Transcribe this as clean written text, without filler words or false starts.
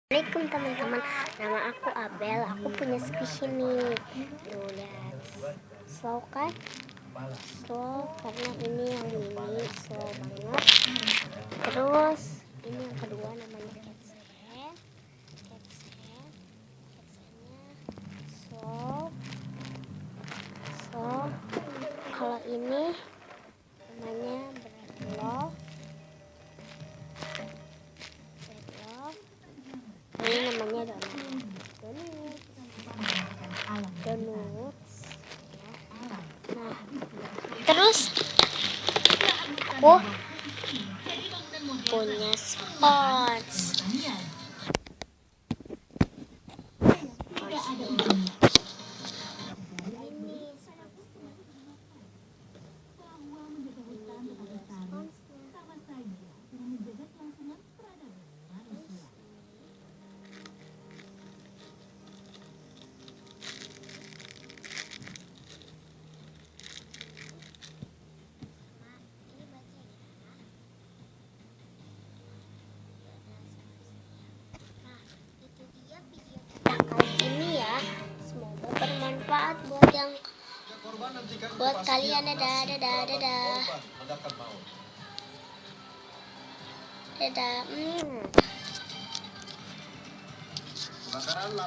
Assalamualaikum teman-teman, nama aku Abel. Aku punya squishy nih. Tuh lihat, slow kan? Slow karena ini yang ini slow banget. Terus ini yang kedua namanya catset. Catsetnya slow. Kalau ini namanya breadloaf. Ini namanya donuts. Nah, terus aku punya sponge. Semoga bermanfaat buat kalian. Dadah.